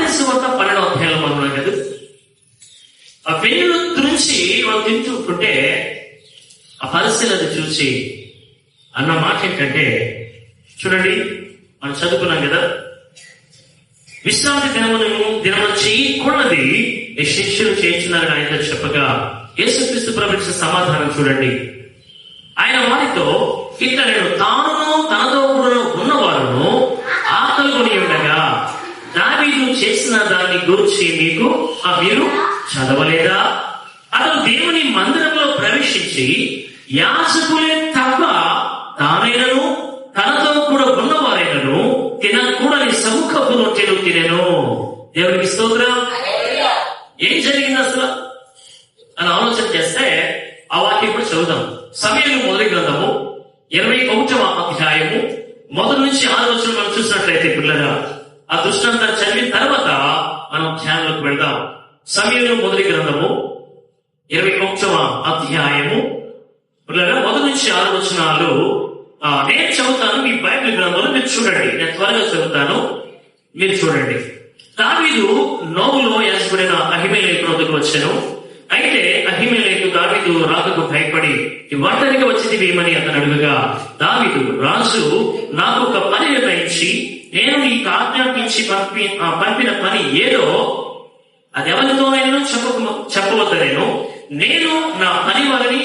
మత్తయి సువార్త 12వ అధ్యాయంలో మనం ఉన్నాం కదా. ఆ వెన్నులు తురించి వాళ్ళు తింటుంటే ఆ పరిస్థితులను చూసి అన్న మాట ఏంటంటే, చూడండి మనం చదువుకున్నాం కదా, విశ్రాంతి దినమున చేయకూడది ఈ శిష్యులు చేయించున్నారని ఆయనతో చెప్పగా యేసుక్రీస్తు ప్రభుత్వ సమాధానం చూడండి. ఆయన వారితో ఇట్లా నేను తాను తనతో కూడా ఉన్నవారును ఆకలి కొని ఉండగా దావీదు చేసిన దాన్ని గురించి మీరు చదవలేదా? అతను దేవుని మందిరంలో ప్రవేశించి యాజకులే తప్ప తానైనను తనతో కూడా ఉన్నవారైనను తినకూడని సముఖపు రొట్టెలు తినెను. దేవునికి స్తోత్రం. ఏం జరిగింది అసలు అని ఆలోచన చేస్తే ఆ వాక్యం ఇప్పుడు చదువుదాం. సమూయేలు మొదటి గ్రంథము 21వ అధ్యాయము 1 నుంచి 6 వచనం మనం చూసినట్లయితే పిల్లగా ఆ దృష్టాంతాన్ని చదివిన తర్వాత మనం ధ్యానంలోకి వెళ్దాం. సమూయేలు మొదటి గ్రంథము 21వ అధ్యాయము పిల్లగా 1 నుంచి 6 వచనాలు నేను చదువుతాను. మీ బైబిల్ గ్రంథంలో మీరు చూడండి. నేను త్వరగా చదువుతాను, మీరు చూడండి. దావీదు నోబులో యాజకుడైన అహీమెలెకు వద్దకు వచ్చెను. అయితే అహీమెలెకు దావీదు రాకకు భయపడి ఒంటరిగా వచ్చింది ఏమని అతను అడుగగా, దావీదు రాజు నాకు ఒక పని నిర్ణయించి నేను నీకు ఆజ్ఞాపించి పంపిన పని ఏదో అది ఎవరితోనైనా చెప్పవద్దనేను. నేను నా పని వారిని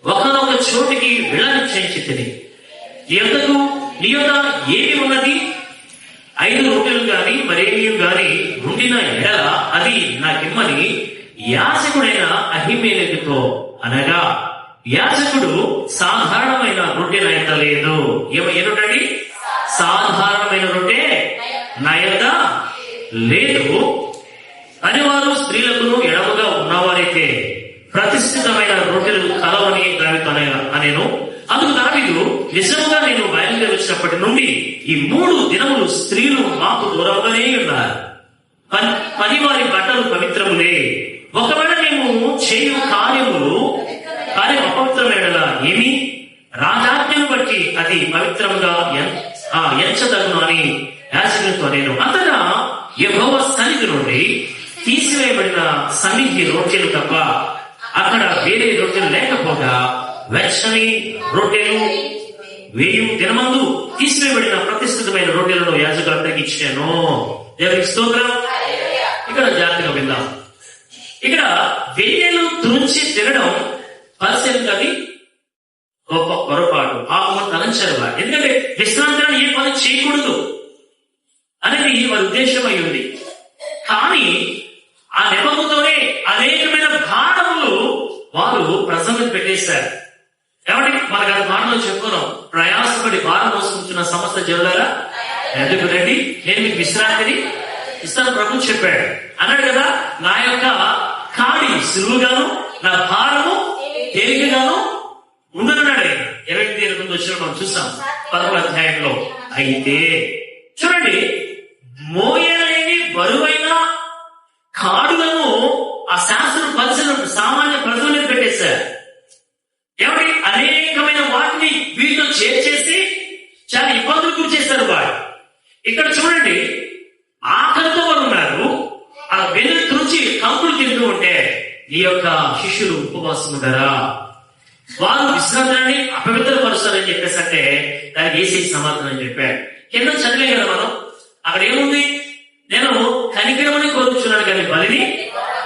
ఒకనొక చోటికి వెళ్ళనిశ్చయించితిని. నీ యొద్ద ఏమి ఉన్నది? 5 రొట్టెలు గాని మరేమీ గాని ఉండిన ఎడల అది నాకిమ్మని యాజకుడైన అహీమెలెకుతో అనగా, యాజకుడు సాధారణమైన రొట్టె నా యొద్ద లేదు. ఏమిటండి? సాధారణమైన రొట్టె నా యొద్ద లేదు. పనివారు స్త్రీలకు ఎడముగా ఉన్నవారైతే ప్రతిష్ఠితమైన రొట్టెలు కలవని దావీదు అనేను. అందుకు దావీదు, నిజంగా నేను బయలుదేరి వచ్చినప్పటి నుండి ఈ 3 దినములు స్త్రీలు మాకు దూరంగానే ఉన్నారు. పనివారి బట్టలు పవిత్రములే. ఒకవేళ మేము చేయు కార్యం అపవిత్రమైన ఏమి రాజాజ్ఞను బట్టి అది పవిత్రంగా ఎంచదగును అని యాజకునితో నేను. అంతగా యెహోవా సన్నిధి నుండి తీసివేయబడిన సన్నిధి రొట్టెలు తప్ప అక్కడ వేరే రొట్టెలు లేకపోగా వెచ్చని రొట్టెలు 1000 దినమందు తీసివేయబడిన ప్రతిష్ఠితమైన రొట్టెలను యాజకులందరికీ ఇచ్చాను. దేవునికి స్తోత్రం. ఇక్కడ జాగ్రత్తగా విందాం. ఇక్కడ 1000 తురించి తినడం పరిస్థితి అది గొప్ప పొరపాటు. తలంచారు వారు. ఎందుకంటే విశ్రాంతిని ఏ పని చేయకూడదు అనేది వారి ఉద్దేశం అయి ఉంది. కానీ ఆ నెపముతోనే అనేకమైన భారములు వారు ప్రసంగం పెట్టేశారు. కాబట్టి మనకు అది మాటలో చెప్పుకున్నాం, ప్రయాసపడి భారం మోసుకుంటున్న సమస్త జనులారా ఎందుకు రండి, నేను మీకు విశ్రాంతిని ఇస్తాను ప్రభు చెప్పాడు. అన్నాడు కదా, నా యొక్క కాడి సులువుగాను నా భారము తేలికగాను ఉండనన్నాడు. 28 వచ్చిన మనం చూసాం 11వ అధ్యాయంలో. అయితే చూడండి, మోయలేని బరువైన కాడులను ఆ శాస్త్రం పరిశీలన సామాన్య ప్రజల మీద పెట్టేశారు. ఏమంటే అనేకమైన వాటిని వీటితో చేర్చేసి చాలా ఇబ్బందులు గురి చేస్తారు వాడు. ఇక్కడ చూడండి, ఆకలితో వారు ఉన్నారు. ఆ వెన్ను తుడిచి కంకులు తింటూ ఉంటే ఈ యొక్క శిష్యులు ఉపవాసం ఉంటారా? వారు విశ్రాంతిని అపవిత్రపరుస్తారని చెప్పేసి అంటే దానికి ఏసీ సమాధానం చెప్పాడు. కింద చదివే కదా మనం. అక్కడ ఏముంది? నేను కనికరమని కోరుచున్నాను కానీ బలిని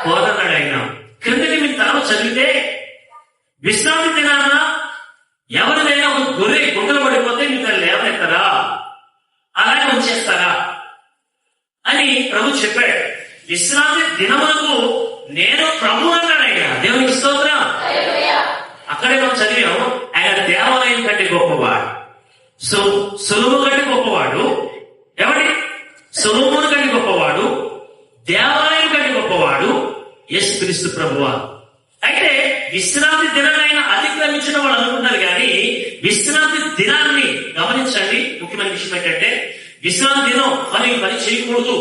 కోరన్నాడు ఆయన. క్రిందకి మీరు తర్వాత చదివితే విశ్రాంతి దినాన ఎవరిదైనా ఒక గొర్రె గుండెలు పడిపోతే మీరు దాన్ని లేవనెత్తారా, అలాగే ఉంచేస్తారా అని ప్రభు చెప్పాడు. విశ్రాంతి దినములకు నేను ప్రభు అన్నాడు ఆయన. దేవునికి స్తోత్రం. అక్కడే మనం చదివాము, ఆయన దేవాలయం కంటే గొప్పవాడు, సొలొమోను కంటే గొప్పవాడు. ఎవరి? సొలొమోను కంటే గొప్పవాడు, దేవాలయం కంటే గొప్పవాడు యేసుక్రీస్తు ప్రభువా. అయితే విశ్రాంతి దినాన్ని అతిక్రమించిన వాళ్ళు అనుకుంటారు కానీ విశ్రాంతి దినాన్ని గమనించండి. ముఖ్యమైన విషయం ఏంటంటే విశ్రాంతి దినం పని చేయకూడదు.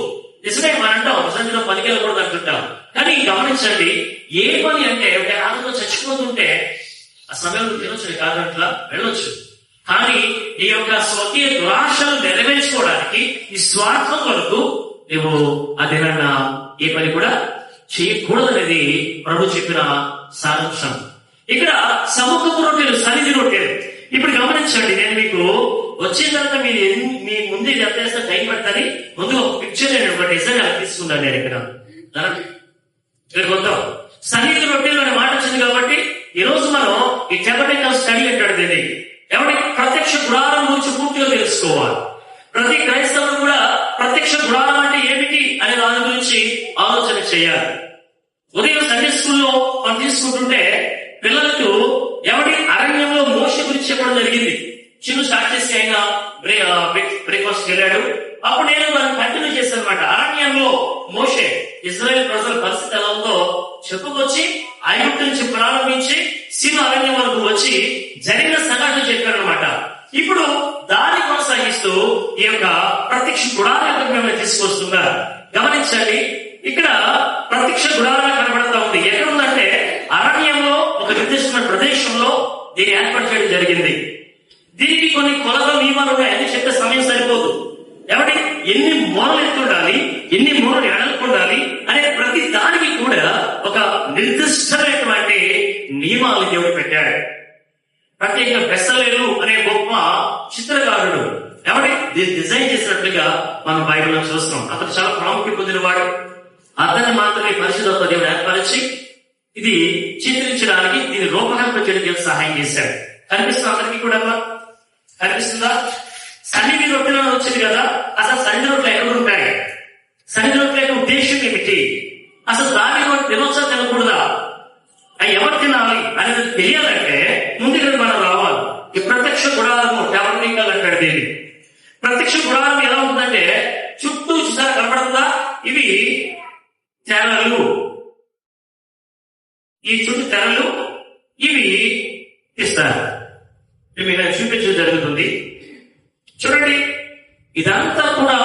నిజమే మనం అంటాం విశ్రాంతి దినం పనికి వెళ్ళకూడదు అంటుంటాం. కానీ గమనించండి, ఏ పని అంటే ఒక ఆనందం చచ్చిపోతుంటే ఆ సమయంలో తినొచ్చు, కాదంట్లా వెళ్ళొచ్చు. కానీ ఈ యొక్క స్వకీయ దురాశలు నెరవేర్చుకోవడానికి ఈ స్వార్థం వరకు నువ్వు అదేనా ఏ పని కూడా చేయకూడదనేది ప్రభు చెప్పిన సారాంశం. ఇక్కడ సముఖపు రొట్టెలు, సన్నిధి రొట్టెలు. ఇప్పుడు గమనించండి, నేను మీకు వచ్చిన తర్వాత మీ ముందు ఇది ఎంత చేస్తే టైం పడుతుంది. ముందు ఒక పిక్చర్ నేను ఒక డిజైన్ తీసుకున్నాను. నేను ఇక్కడ వద్దాం. సన్నిధి రొట్టెలు అనే మాట వచ్చింది కాబట్టి ఈ రోజు మనం ఈ టెబర్నకల్ స్టడీ అంటాడు దీన్ని. ఎవరికి ప్రత్యక్ష గుడారం గురించి పూర్తిగా తెలుసుకోవాలి. ప్రతి క్రైస్తవుడు కూడా ప్రత్యక్ష గుడారం అంటే ఏమిటి అనే దాని గురించి ఆలోచన చేయాలి. ఉదయం సండే స్కూల్లో మనం తీసుకుంటుంటే పిల్లలకు ఎవరి అరణ్యంలో మోషే గురించి చెప్పడం జరిగింది. చిన్న స్టార్ట్ చేసి ఆయన బ్రేక్ఫాస్ట్ వెళ్ళాడు. అప్పుడు నేను దాన్ని కంటిన్యూ చేశాను అనమాట. అరణ్యంలో మోషే ఇజ్రాయెల్ ప్రజల పరిస్థితి ఎలా ఉందో చెప్పుకొచ్చి ఐగుప్తు నుంచి ప్రారంభించి సీను అరణ్యం వరకు వచ్చి జరిగిన సంఘటన చెప్పాడు అనమాట. ఇప్పుడు దాన్ని కొనసాగిస్తూ ఈ యొక్క ప్రత్యక్ష గుడారాన్ని తీసుకొస్తున్నారు. గమనించండి, ఇక్కడ ప్రత్యక్ష గుడారా కనబడతా ఉంది. ఎక్కడ ఉందంటే అరణ్యంలో ఒక నిర్దిష్టమైన ప్రదేశంలో దీన్ని ఏర్పాటు చేయడం జరిగింది. దీనికి కొన్ని కొలత నియమాలు ఉన్నాయి. అని చెప్పే సమయం సరిపోదు. ఎవరి ఎన్ని మూలలు ఎత్తుండాలి, ఎన్ని మూలలు ఎడలుకుండాలి అనే ప్రతి దానికి కూడా ఒక నిర్దిష్టమైనటువంటి నియమాలు దేవుడు పెట్టాడు. ప్రత్యేకంగా బెసలేలు అనే గొప్ప చిత్రకారుడు ఎవరి డిజైన్ చేసినట్లుగా మనం బైబిల్లో చూస్తున్నాం. అతను చాలా ప్రాముఖ్యత పొందినవాడు. అతన్ని మాత్రమే పరిశుద్ధత దేవుడు ఏర్పరిచి ఇది చిత్రించడానికి, దీన్ని రూపకల్పన చేయడానికి సహాయం చేశాడు. కనిపిస్తుంది అందరికీ కూడా? కనిపిస్తుందా? సన్నిధి రొట్టెలో వచ్చింది కదా. అసలు సన్నిధి రొట్టెలు ఎక్కడ ఉంటాయి? సన్నిధి రొట్టెల యొక్క ఉద్దేశం ఏమిటి? అసలు దాని తినొచ్చా తినకూడదా, అవి ఎవరు తినాలి అనేది తెలియాలంటే ముందు ఇక్కడ మనం రావాలి. ఈ ప్రత్యక్ష గుడారము టెబర్నకల్ అంటాడు దీన్ని. ప్రత్యక్ష గుడారం ఎలా ఉంటుందంటే చుట్టూ చూసారా కనపడుతుందా? ఇవి తెరలు, ఈ చుట్టూ తెరలు ఇవి ఇస్తారు. మీరు చూపించడం జరుగుతుంది. చూడండి, ఇదంతా కూడా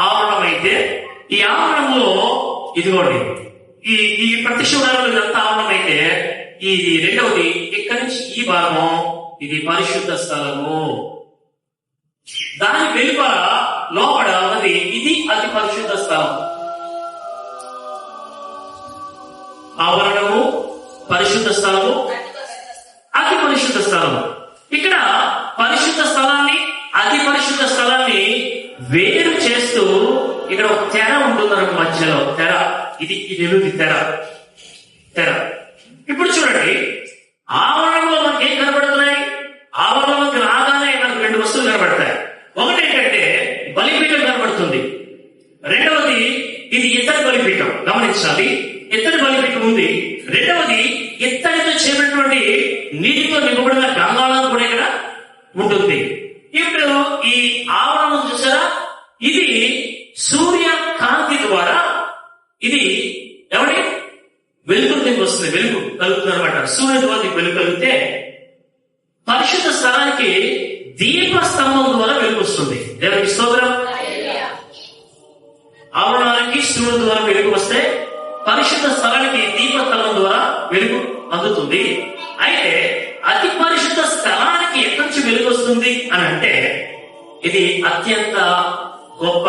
ఆవరణం అయితే ఈ ఆవరణంలో ఇదిగోండి ఈ ప్రత్యక్ష గుడారంలో ఇదంతా ఆవరణం అయితే ఇది రెండవది ఇక్కడి నుంచి ఈ భాగం ఇది పరిశుద్ధ స్థలము. దాని వెలుపల లోపల ఉన్నది ఇది అతి పరిశుద్ధ స్థలం. ఆవరణము, పరిశుద్ధ స్థలము, అతి పరిశుద్ధ స్థలము. ఇక్కడ పరిశుద్ధ స్థలాన్ని, అతి పరిశుద్ధ స్థలాన్ని వేరు చేస్తూ ఇక్కడ ఒక తెర ఉంటుందన్నమాట. మధ్యలో తెర, ఇది వెలుగు తెర. ఇప్పుడు చూడండి, ఆవరణంలో మనకి ఏం కనబడుతున్నాయి? ఆవరణంలోకి రాగానే మనకు రెండు వస్తువులు కనబడతాయి. ఒకటి ఏంటంటే బలిపీఠం కనబడుతుంది. రెండవది ఇది ఇత్తడి బలిపీఠం. గమనించాలి, ఇత్తడి బలిపీఠం ఉంది. రెండవది ఇత్తడితో చేయబడినటువంటి నీటితో నింపబడిన గంగాళం కూడా ఇక్కడ ఉంటుంది. ఇప్పుడు ఈ ఆవరణం చూసారా, ఇది సూర్య కాంతి ద్వారా ఇది ఎవరి వెలుగురు దీనికి వస్తుంది, వెలుగు కలుగుతుంది అనమాట. సూర్య ద్వారా వెలుగు కలిగితే పరిశుద్ధ స్థలానికి దీపస్తంభం ద్వారా వెలుగు వస్తుంది. దేవునికి స్తోత్రం. ఆవరణానికి సూర్యుడు ద్వారా వెలుగు వస్తే పరిశుద్ధ స్థలానికి దీపస్తంభం ద్వారా వెలుగు అందుతుంది. అయితే అతి పరిశుద్ధ స్థలానికి ఎక్కడి నుంచి వెలుగు వస్తుంది అని అంటే ఇది అత్యంత గొప్ప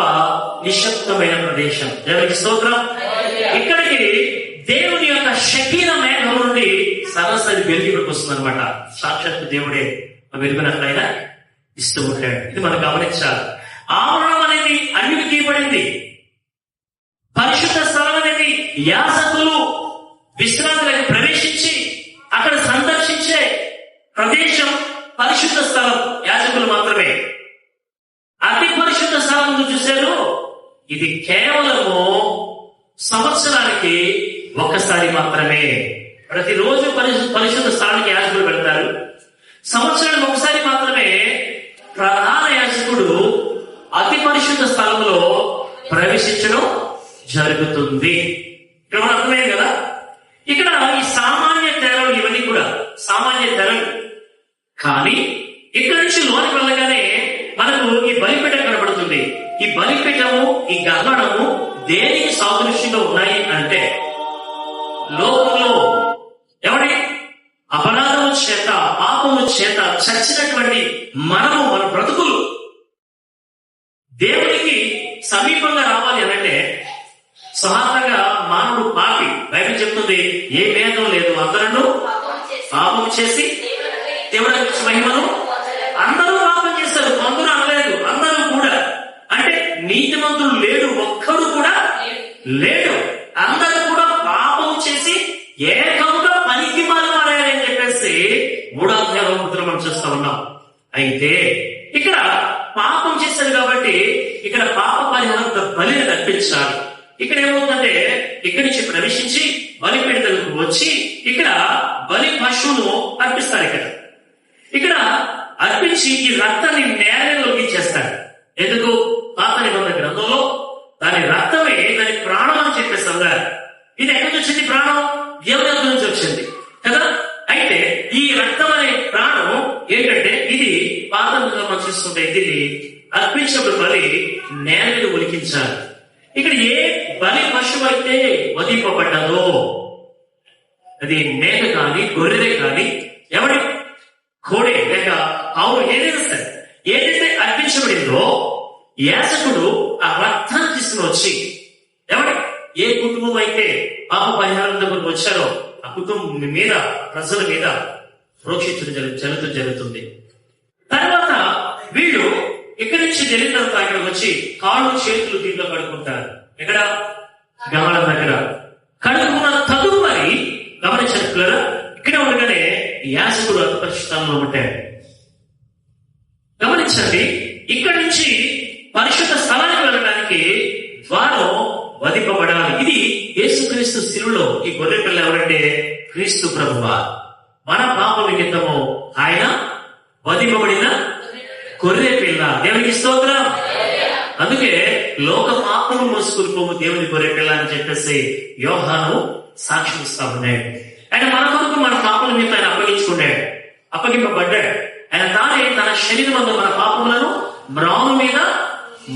నిశ్శబ్దమైన ప్రదేశం. దేవునికి స్తోత్రం. ఇక్కడికి దేవుని యొక్క షకీనా మేఘం నుండి సరాసరి వెలుగులోకి వస్తుంది అనమాట. సాక్షాత్ దేవుడే వెలుగునట్లయినా ఇస్తూ ఉంటాడు. ఇది మనం గమనించాలి. ఆవరణం అనేది అన్నిటికీ తీయబడింది. పరిశుద్ధ స్థలం అనేది యాజకులు విశ్రాంతిలోకి ప్రవేశించి అక్కడ సందర్శించే ప్రదేశం పరిశుద్ధ స్థలం యాజకులు మాత్రమే. అతి పరిశుద్ధ స్థలం చూశారు, ఇది కేవలము సంవత్సరానికి ఒక్కసారి మాత్రమే. ప్రతిరోజు పరిశుద్ధ స్థలానికి యాజకులు పెడతారు. సంవత్సరానికి ఒకసారి మాత్రమే ప్రధాన యాజకుడు అతి పరిశుద్ధ స్థలంలో ప్రవేశించడం జరుగుతుంది. ఇక్కడ అర్థమే కదా. ఇక్కడ ఈ సామాన్య తెరలు ఇవన్నీ కూడా సామాన్య తెరలు. కానీ ఇక్కడ నుంచి లోనికి వెళ్ళగానే మనకు ఈ బలిపీఠం కనబడుతుంది. ఈ బలిపీఠము, ఈ గహనము దేనికి సాదృశ్యంగా ఉన్నాయి అంటే లోకంలో ఎవరి అపరాధము చేత, పాపము చేత చచ్చినటువంటి మనము, మన బ్రతుకులు దేవునికి సమీపంగా రావాలి అనంటే సాధారణంగా మానవుడు పాపి. బైబిల్ చెప్తుంది ఏ భేదం లేదు, అందరూ పాపం చేసి దేవుడి మహిమను అందరూ పాపం చేస్తారు. కొందరు అనలేదు, అందరూ కూడా. అంటే నీతిమంతుడు లేడు, ఒక్కడు కూడా లేడు. అందరూ కూడా పాపం చేసి ఏకముగా పనికి మారారని చెప్పేసి 3వ అధ్యాయంలో మనం చూస్తా ఉన్నాం. అయితే ఇక్కడ పాపం చేశారు కాబట్టి ఇక్కడ పాప పరిహారం బలిని అర్పించాలి. ఇక్కడ ఏమవుతుందంటే ఇక్కడి నుంచి ప్రవేశించి బలిపీఠకు వచ్చి ఇక్కడ బలి పశువును అర్పిస్తారు. ఇక్కడ అర్పించి ఈ రక్తాన్ని నేలలోకి చేస్తాడు. ఎందుకు? పాత నిబంధన గ్రంథంలో దాని రక్తమే దాని ప్రాణం అని చెప్పేస్తాం కదా. ఇది ఎక్కడి నుంచి వచ్చింది? ప్రాణం దేవుని దగ్గర నుంచి వచ్చింది కదా. అయితే ఈ రక్తం అనే ప్రాణం ఏంటంటే ఇది పాత నిబంధన చూస్తుంటే దీన్ని అర్పించినప్పుడు బలి నేల మీద ఉలికించాలి. ఇక్కడ ఏ బలి పశువు అయితే వధింపబడ్డదో, అది మేక కానీ గొర్రె కానీ ఎవడి కోడే లేక ఆవు ఏదైనా సరే ఏదైతే అర్పించబడిందో యాజకుడు ఆ రక్తాన్ని తీసుకుని వచ్చి ఎవడి ఏ కుటుంబం అయితే పాప పరిహారం దగ్గరకు వచ్చారో ఆ కుటుంబం మీద ప్రజల మీద ప్రోక్షించడం జరుగుతుంది. తర్వాత వీళ్ళు ఇక్కడి నుంచి జరిగిన తర్వాత ఇక్కడికి వచ్చి కాళ్ళు చేతులు దీంట్లో కడుక్కుంటారు. ఎక్కడ? గమనం దగ్గర కడుక్కున్న తదుపరి గమనించారు. ఇక్కడ ఉండగానే యాజకుడు అతి పరిశుద్ధంలో ఉంటాడు. గమనించండి, ఇక్కడి నుంచి పరిశుద్ధ స్థలానికి వెళ్ళడానికి ద్వారం వధింపబడాలి. ఇది యేసుక్రీస్తు శిలువలో ఈ గొర్రె పిల్ల ఎవరంటే క్రీస్తు ప్రభువా. మన పాప నిమిత్తము ఆయన వధింపబడిన గొర్రె పిల్ల. దేవునికి స్తోత్రం. అందుకే లోక పాపము మోసుకుపోము దేవుని గొర్రె పిల్ల అని చెప్పేసి యోహాను సాక్ష్యం ఇస్తా ఉన్నాడు. ఆయన మన కొరకు మన పాపల మీద ఆయన అప్పగింపబడ్డాడు. ఆయన తానే తన శరీరం అందు మన పాపములను మ్రాను మీద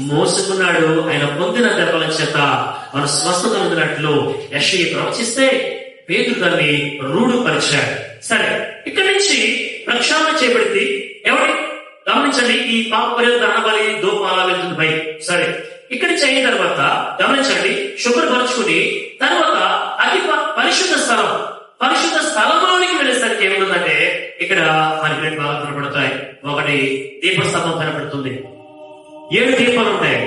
మోసుకున్నాడు. ఆయన పొందిన దెబ్బల చేత మన స్వస్థత పొందినట్లు యెషయా ప్రవచిస్తే పేతురు దాన్ని రూఢపరిచాడు. సరే, ఇక్కడి నుంచి ప్రక్షాళన చేయబడింది. ఎవరి గమనించండి, ఈ పాప పరిహార బలి దూపాలి. సరే, ఇక్కడి నుంచి అయిన తర్వాత గమనించండి, శుభ్రపరుచుకుని తర్వాత అతి పరిశుద్ధ స్థలంలోనికి వెళ్ళేసరికి ఏముంటుందంటే ఇక్కడ మనకి 2 భాగాలు కనపడతాయి. ఒకటి దీపస్తంభం కనపడుతుంది. 7 దీపాలు ఉంటాయి.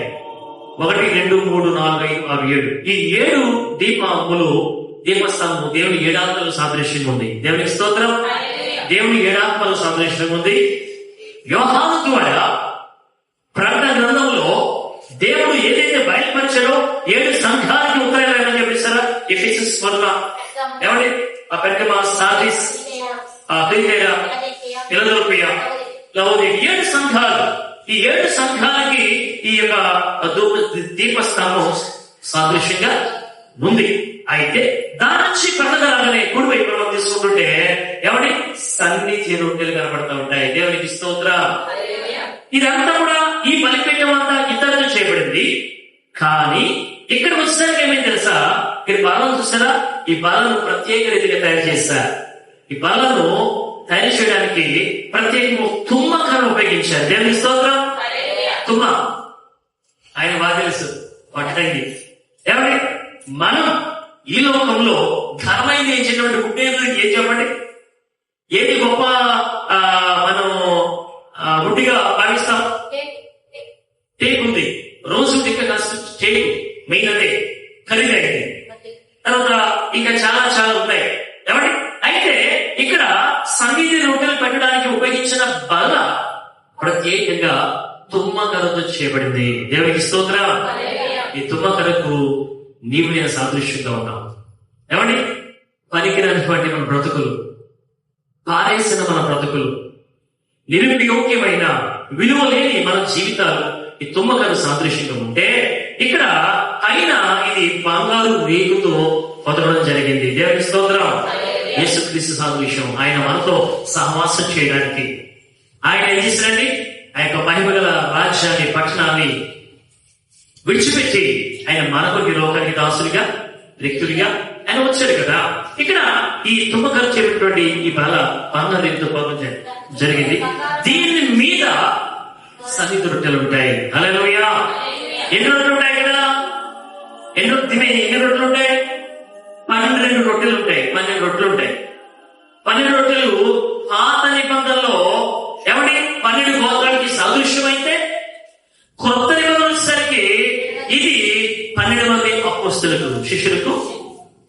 1, 2, 3, 4, 5, 6, 7. ఈ 7 దీపములు దీపస్తంభం దేవుని 7 ఆత్మల సాదృశ్యంగా ఉంది. దేవునికి స్తోత్రం. దేవుని 7 ఆత్మల సాదృశ్యంగా ఉంది. యోహాను ద్వారా ప్రకటన గ్రంథంలో దేవుడు ఏదైతే బయలుపరిచాడో 7 సంఘానికి ఉత్తరాలు చెప్పేశారా? ఎఫెసస్, స్మరణ, ఏమండి ఆ పెర్గమ, సార్డిస్, థియతైరా, ఫిలదెల్ఫియా, లవోదికయ 7 సంఘాలు. ఈ 7 సంఘాలకి ఈ యొక్క దీపస్తంభం సాదృశ్యంగా ఉంది. అయితే దాని నుంచి పట్టదలనే కుడివైపు మనం తీసుకుంటుంటే ఎవరి సన్నిధి రొట్టెలు కనబడతా ఉంటాయి. దేవునికి స్తోత్రం. ఇదంతా కూడా ఈ బలిపీఠం అంతా ఇతరులు చేయబడింది. కానీ ఇక్కడ వచ్చేసరికి ఏమైంది తెలుసా? ఇక్కడ బలను చూసారా? ఈ బలను ప్రత్యేక రీతిగా తయారు చేశారు. ఈ బలను తయారు చేయడానికి ప్రత్యేకంగా తుమ్మకను ఉపయోగించారు. దేవునికి స్తోత్రం. తుమ్మ ఆయన బాగా తెలుసు పట్టండి. ఏమండి మనం ఈ లోకంలో ఘనమైంది ఏం చేయడం గుడ్డేందుకు ఏం చెప్పండి? ఏది గొప్ప మనం గుడ్డిగా భావిస్తాం? టేక్ ఉంది. రోజు ఇంకా టేక్ మెయిన్ అదే ఖరీదైంది. తర్వాత ఇంకా చాలా చాలా ఉన్నాయి. ఏమండి అయితే ఇక్కడ సన్నిధి రొట్టెలు పెట్టడానికి ఉపయోగించిన బల ప్రత్యేకంగా తుమ్మకరతో చేయబడింది. దేవునికి స్తోత్రం. ఈ తుమ్మకరకు నీవు నేను సాదృశ్యంగా ఉన్నావు. ఏమండి పనికిరానిటువంటి మన బ్రతుకులు, పారేసిన మన బ్రతుకులు, నిరుపయోగ్యమైన విలువ లేని మన జీవితాలు ఈ తుమ్మకరు సాదృశ్యంగా ఉంటే ఇక్కడ అయినా ఇది బంగారు రేగుతో పొదగడం జరిగింది. దేవునికి స్తోత్రం. యేసుక్రీస్తు సాదృశ్యం. ఆయన మనతో సహవాసం చేయడానికి ఆయన ఏం చేశారండి? ఆ యొక్క మహిమగల రాజ్యాన్ని, పట్టణాన్ని విడిచిపెట్టి ఆయన మనకు లోకానికి దాసుడిగా, వ్యక్తుడిగా ఆయన వచ్చాడు కదా. ఇక్కడ ఈ తుమ్మకరు చేపట్టినటువంటి ఈ బంగారు రేగుతో పొదగడం జరిగింది. దీని మీద సన్నిధి రొట్టెలు ఉంటాయి. హల్లెలూయా. ఎన్ని రొట్టెలు ఉంటాయి కదా? ఎన్ని రొట్టెలు ఉంటాయి? 12 రొట్టెలు ఉంటాయి. 12 రొట్టెలు ఉంటాయి. 12 రొట్టెలు పాత నిబంధనలో ఏమండి 12 గోత్రాలకి సాదృశ్యమైతే, కొత్త నిబంధన వచ్చేసరికి ఇది 12 మంది అపోస్తలులకు, శిష్యులకు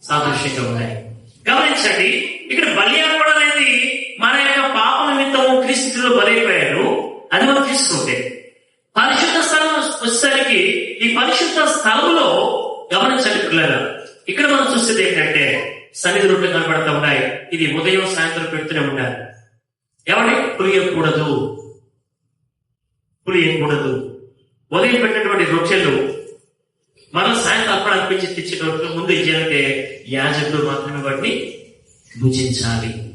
సాదృశ్యంగా ఉన్నాయి. గమనించండి, ఇక్కడ బలి అర్పణ అనేది మన యొక్క పాప నిమిత్తము క్రీస్తులో బలైపోయారు. అది మనం తీసుకుంటే, పరిశుద్ధ స్థలం వచ్చేసరికి ఈ పరిశుద్ధ స్థలంలో గమనించండి పిల్లలు, ఇక్కడ మనం చూసేది ఏంటంటే సన్నిధి రొట్టెలు కనబడతా ఉన్నాయి. ఇది ఉదయం సాయంత్రం పెడుతూనే ఉండాలి. ఏమండి పులియకూడదు. ఉదయం పెట్టినటువంటి రొట్టెలు మనం సాయంత్రం అప్పుడు అనిపించి తెచ్చేటప్పుడు ముందు ఇచ్చేదంటే యాజకులు మాత్రమే వాటిని భుజించాలి.